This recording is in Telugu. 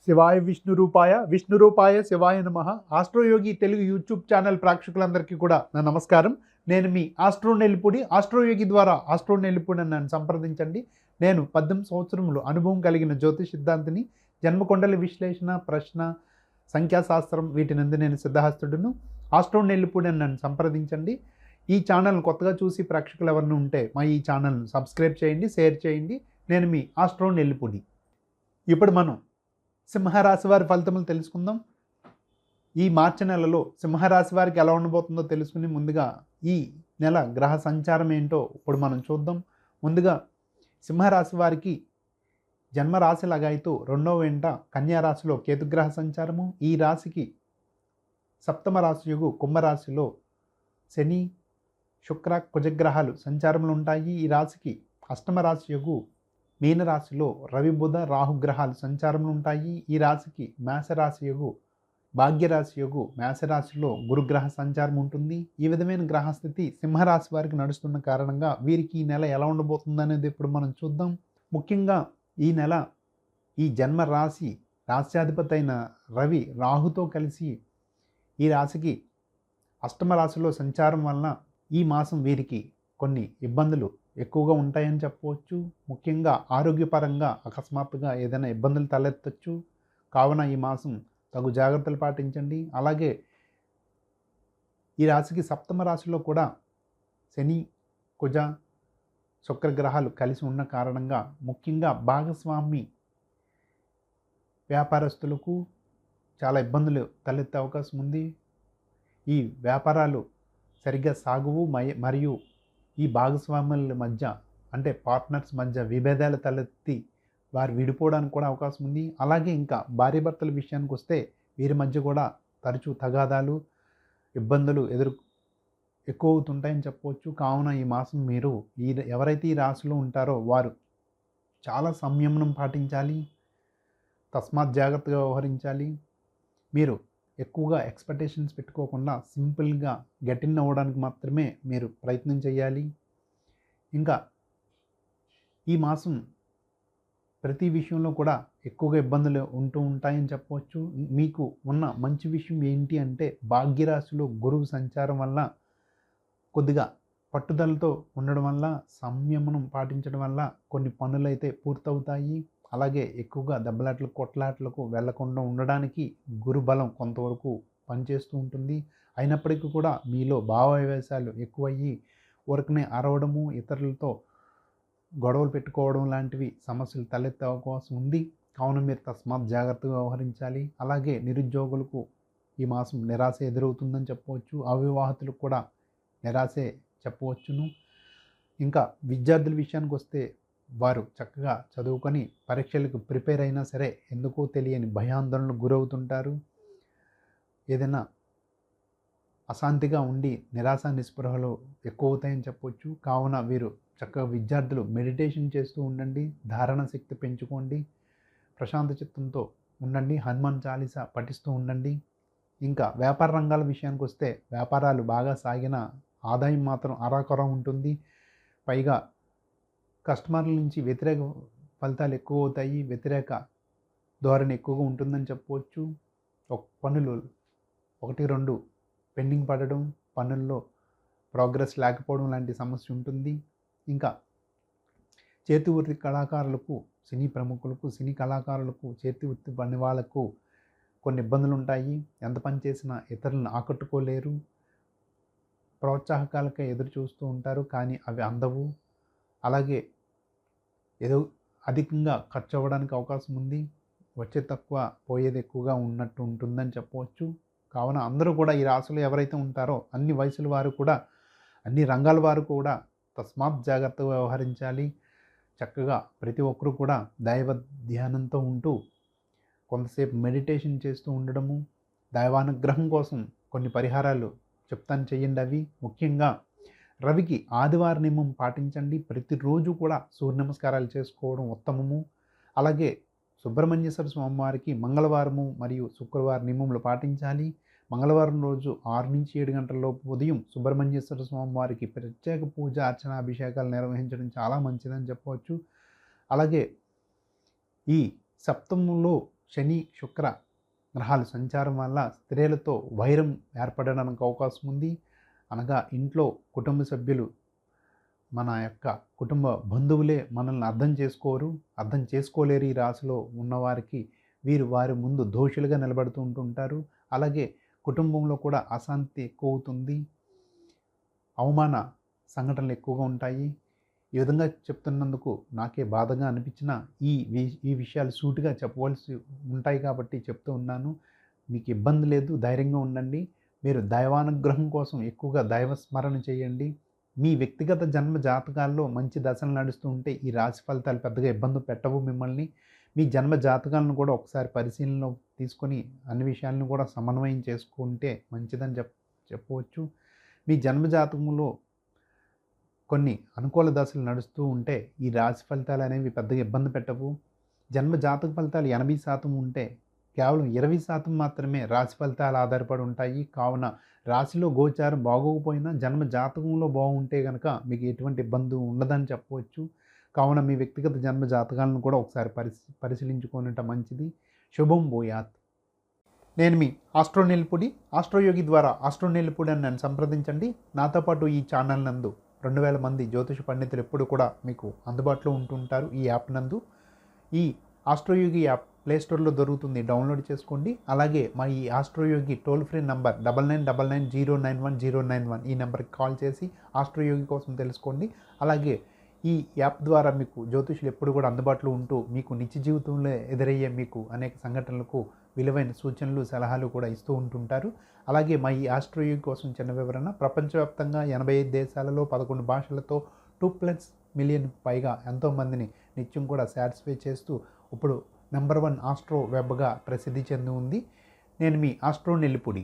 శివాయ విష్ణు రూపాయ శివాయ నమః. ఆస్ట్రోయోగి తెలుగు యూట్యూబ్ ఛానల్ ప్రేక్షకులందరికీ కూడా నా నమస్కారం. నేను మీ ఆస్ట్రో నెల్లిపూడి. ఆస్ట్రోయోగి ద్వారా ఆస్ట్రో నెల్లిపూడి నన్ను సంప్రదించండి. నేను 18 సంవత్సరములు అనుభవం కలిగిన జ్యోతిష్ సిద్ధాంతిని. జన్మకొండల విశ్లేషణ, ప్రశ్న, సంఖ్యాశాస్త్రం వీటినందు నేను సిద్ధహస్తుడును. ఆస్ట్రో నెల్లిపూడి నన్ను సంప్రదించండి. ఈ ఛానల్ కొత్తగా చూసి ప్రేక్షకులు ఎవరిని ఉంటే మా ఈ ఛానల్ను సబ్స్క్రైబ్ చేయండి, షేర్ చేయండి. నేను మీ ఆస్ట్రో నెల్లిపూడి. ఇప్పుడు మనం సింహరాశి వారి ఫలితములు తెలుసుకుందాం. ఈ మార్చి నెలలో సింహరాశి వారికి ఎలా ఉండబోతుందో తెలుసుకుని ముందుగా ఈ నెల గ్రహ సంచారం ఏంటో ఇప్పుడు మనం చూద్దాం. ముందుగా సింహరాశి వారికి జన్మరాశి లగాయితూ రెండవ వెంట కన్యా రాశిలో కేతుగ్రహ సంచారము. ఈ రాశికి సప్తమ రాశియగు కుంభరాశిలో శని, శుక్ర, కుజగ్రహాలు సంచారములు ఉంటాయి. ఈ రాశికి అష్టమ రాశియగు మీనరాశిలో రవి, బుధ, రాహుగ్రహాలు సంచారములు ఉంటాయి. ఈ రాశికి మేషరాశియగు భాగ్యరాశియగు మేషరాశిలో గురుగ్రహ సంచారం ఉంటుంది. ఈ విధమైన గ్రహస్థితి సింహరాశి వారికి నడుస్తున్న కారణంగా వీరికి ఈ నెల ఎలా ఉండబోతుంది అనేది ఇప్పుడు మనం చూద్దాం. ముఖ్యంగా ఈ నెల ఈ జన్మ రాశి రాశ్యాధిపతి అయిన రవి రాహుతో కలిసి ఈ రాశికి అష్టమ రాశిలో సంచారం వలన ఈ మాసం వీరికి కొన్ని ఇబ్బందులు ఎక్కువగా ఉంటాయని చెప్పవచ్చు. ముఖ్యంగా ఆరోగ్యపరంగా అకస్మాత్తుగా ఏదైనా ఇబ్బందులు తలెత్తచ్చు. కావున ఈ మాసం తగు జాగ్రత్తలు పాటించండి. అలాగే ఈ రాశికి సప్తమ రాశిలో కూడా శని, కుజ, శుక్రగ్రహాలు కలిసి ఉన్న కారణంగా ముఖ్యంగా భాగస్వామి వ్యాపారస్తులకు చాలా ఇబ్బందులు తలెత్తే అవకాశం ఉంది. ఈ వ్యాపారాలు సరిగ్గా సాగువు. మరియు ఈ భాగస్వాముల మధ్య అంటే పార్ట్నర్స్ మధ్య విభేదాలు తలెత్తి వారు విడిపోవడానికి కూడా అవకాశం ఉంది. అలాగే ఇంకా భార్యాభర్తల విషయానికి వస్తే వీరి మధ్య కూడా తరచూ తగాదాలు, ఇబ్బందులు ఎక్కువ అవుతుంటాయని చెప్పవచ్చు. కావున ఈ మాసం మీరు ఎవరైతే ఈ రాశిలో ఉంటారో వారు చాలా సంయమనం పాటించాలి. తస్మాత్ జాగ్రత్తగా వ్యవహరించాలి. మీరు ఎక్కువగా ఎక్స్పెక్టేషన్స్ పెట్టుకోకుండా సింపుల్గా గెట్ ఇన్ అవ్వడానికి మాత్రమే మీరు ప్రయత్నం చేయాలి. ఇంకా ఈ మాసం ప్రతి విషయంలో కూడా ఎక్కువగా ఇబ్బందులు ఉంటూ ఉంటాయని చెప్పవచ్చు. మీకు ఉన్న మంచి విషయం ఏంటి అంటే భాగ్యరాశిలో గురువు సంచారం వల్ల కొద్దిగా పట్టుదలతో ఉండడం వల్ల, సంయమనం పాటించడం వల్ల కొన్ని పనులైతే పూర్తవుతాయి. అలాగే ఎక్కువగా దెబ్బలాటలకు, కొట్లాటలకు వెళ్లకుండా ఉండడానికి గురుబలం కొంతవరకు పనిచేస్తూ ఉంటుంది. అయినప్పటికీ కూడా మీలో భావావేశాలు ఎక్కువయ్యి ఊరికనే అరవడము, ఇతరులతో గొడవలు పెట్టుకోవడం లాంటివి సమస్యలు తలెత్తే అవకాశం ఉంది. కావున మీరు తస్మాత్ జాగ్రత్తగా వ్యవహరించాలి. అలాగే నిరుద్యోగులకు ఈ మాసం నిరాశ ఎదురవుతుందని చెప్పవచ్చు. అవివాహితులకు కూడా నిరాశే చెప్పవచ్చును. ఇంకా విద్యార్థుల విషయానికి వస్తే వారు చక్కగా చదువుకొని పరీక్షలకు ప్రిపేర్ అయినా సరే ఎందుకో తెలియని భయాందోళనకు గురవుతుంటారు. ఏదైనా అశాంతిగా ఉండి నిరాశ నిస్పృహలు ఎక్కువ అవుతాయని చెప్పవచ్చు. కావున వీరు చక్కగా విద్యార్థులు మెడిటేషన్ చేస్తూ ఉండండి, ధారణ శక్తి పెంచుకోండి, ప్రశాంత చిత్తంతో ఉండండి, హనుమాన్ చాలీసా పఠిస్తూ ఉండండి. ఇంకా వ్యాపార రంగాల విషయానికి వస్తే వ్యాపారాలు బాగా సాగిన ఆదాయం మాత్రం అరాకొర ఉంటుంది. పైగా కస్టమర్ల నుంచి వ్యతిరేక ఫలితాలు ఎక్కువ అవుతాయి. వ్యతిరేక ధోరణి ఎక్కువగా ఉంటుందని చెప్పవచ్చు. పనులు 1-2 పెండింగ్ పడడం, పనుల్లో ప్రోగ్రెస్ లేకపోవడం లాంటి సమస్య ఉంటుంది. ఇంకా చేతి వృత్తి కళాకారులకు, సినీ ప్రముఖులకు, సినీ కళాకారులకు, చేతి వృత్తి పని వాళ్ళకు కొన్ని ఇబ్బందులు ఉంటాయి. ఎంత పని చేసినా ఇతరులను ఆకట్టుకోలేరు. ప్రోత్సాహకాలకే ఎదురు చూస్తూ ఉంటారు, కానీ అవి అందవు. అలాగే ఏదో అధికంగా ఖర్చు అవ్వడానికి అవకాశం ఉంది. వచ్చే తక్కువ పోయేది ఎక్కువగా ఉన్నట్టు ఉంటుందని చెప్పవచ్చు. కావున అందరూ కూడా ఈ రాశిలో ఎవరైతే ఉంటారో అన్ని వయసుల వారు కూడా, అన్ని రంగాల వారు కూడా తస్మాత్ జాగ్రత్తగా వ్యవహరించాలి. చక్కగా ప్రతి ఒక్కరూ కూడా దైవ ధ్యానంతో ఉంటూ కొంతసేపు మెడిటేషన్ చేస్తూ ఉండడము, దైవానుగ్రహం కోసం కొన్ని పరిహారాలు చెప్తాను, చేయండి. అవి ముఖ్యంగా రవికి ఆదివార నియమం పాటించండి. ప్రతిరోజు కూడా సూర్య నమస్కారాలు చేసుకోవడం ఉత్తమము. అలాగే సుబ్రహ్మణ్యేశ్వర స్వామివారికి మంగళవారము మరియు శుక్రవారం నియమములు పాటించాలి. మంగళవారం రోజు 6-7 గంటల లోపు ఉదయం సుబ్రహ్మణ్యేశ్వర స్వామివారికి ప్రత్యేక పూజ, అర్చన, అభిషేకాలు నిర్వహించడం చాలా మంచిదని చెప్పవచ్చు. అలాగే ఈ సప్తమంలో శని శుక్ర గ్రహాలు సంచారం వల్ల స్త్రీలతో వైరం ఏర్పడడానికి అవకాశం ఉంది. అనగా ఇంట్లో కుటుంబ సభ్యులు, మన యొక్క కుటుంబ బంధువులే మనల్ని అర్థం చేసుకోరు, అర్థం చేసుకోలేరు. ఈ రాశిలో ఉన్నవారికి వీరు వారి ముందు దోషులుగా నిలబడుతూ ఉంటుంటారు. అలాగే కుటుంబంలో కూడా అశాంతి ఎక్కువ అవుతుంది, అవమాన సంఘటనలు ఎక్కువగా ఉంటాయి. ఈ విధంగా చెప్తున్నందుకు నాకే బాధగా అనిపించిన ఈ విషయాలు సూటిగా చెప్పవలసి ఉంటాయి కాబట్టి చెప్తూ ఉన్నాను. మీకు ఇబ్బంది లేదు, ధైర్యంగా ఉండండి. మీరు దైవానుగ్రహం కోసం ఎక్కువగా దైవ స్మరణ చేయండి. మీ వ్యక్తిగత జన్మ జాతకాల్లో మంచి దశలు నడుస్తూ ఉంటే ఈ రాశి ఫలితాలు పెద్దగా ఇబ్బంది పెట్టవు మిమ్మల్ని. మీ జన్మ జాతకాలను కూడా ఒకసారి పరిశీలనలో తీసుకొని అన్ని విషయాలను కూడా సమన్వయం చేసుకుంటే మంచిదని చెప్పవచ్చు. మీ జన్మ జాతకంలో కొన్ని అనుకూల దశలు నడుస్తూ ఉంటే ఈ రాశి ఫలితాలు అనేవి పెద్దగా ఇబ్బంది పెట్టవు. జన్మ జాతక ఫలితాలు 80% ఉంటే కేవలం 20% మాత్రమే రాశి ఫలితాలు ఆధారపడి ఉంటాయి. కావున రాశిలో గోచారం బాగోకపోయినా జన్మ జాతకంలో బాగుంటే కనుక మీకు ఎటువంటి ఇబ్బంది ఉండదని చెప్పవచ్చు. కావున మీ వ్యక్తిగత జన్మ జాతకాలను కూడా ఒకసారి పరిశీలించుకోవడం మంచిది. శుభం భూయాత్. నేను మీ ఆస్ట్రో నెల్లిపూడి, ఆస్ట్రోయోగి ద్వారా ఆస్ట్రో నెల్లిపూడి అని నన్ను సంప్రదించండి. నాతో పాటు ఈ ఛానల్ నందు 2000 మంది జ్యోతిష పండితులు ఎప్పుడు కూడా మీకు అందుబాటులో ఉంటుంటారు. ఈ యాప్ నందు ఈ ఆస్ట్రోయోగి యాప్ ప్లేస్టోర్లో దొరుకుతుంది, డౌన్లోడ్ చేసుకోండి. అలాగే మా ఈ ఆస్ట్రోయోగి టోల్ ఫ్రీ నంబర్ 9999091091 ఈ నెంబర్కి కాల్ చేసి ఆస్ట్రోయోగి కోసం తెలుసుకోండి. అలాగే ఈ యాప్ ద్వారా మీకు జ్యోతిషులు ఎప్పుడు కూడా అందుబాటులో ఉంటూ మీకు నిత్య జీవితంలో ఎదురయ్యే మీకు అనేక సంఘటనలకు విలువైన సూచనలు సలహాలు కూడా ఇస్తూ ఉంటుంటారు. అలాగే మా ఈ ఆస్ట్రోయోగి కోసం చిన్న వివరణ. ప్రపంచవ్యాప్తంగా 85 దేశాలలో 11 భాషలతో 2+ మిలియన్ పైగా ఎంతోమందిని నిత్యం కూడా సాటిస్ఫై చేస్తూ ఇప్పుడు నంబర్ 1 ఆస్ట్రో వెబ్గా ప్రసిద్ధి చెంది ఉంది. నేను మీ ఆస్ట్రో నెల్లిపూడి.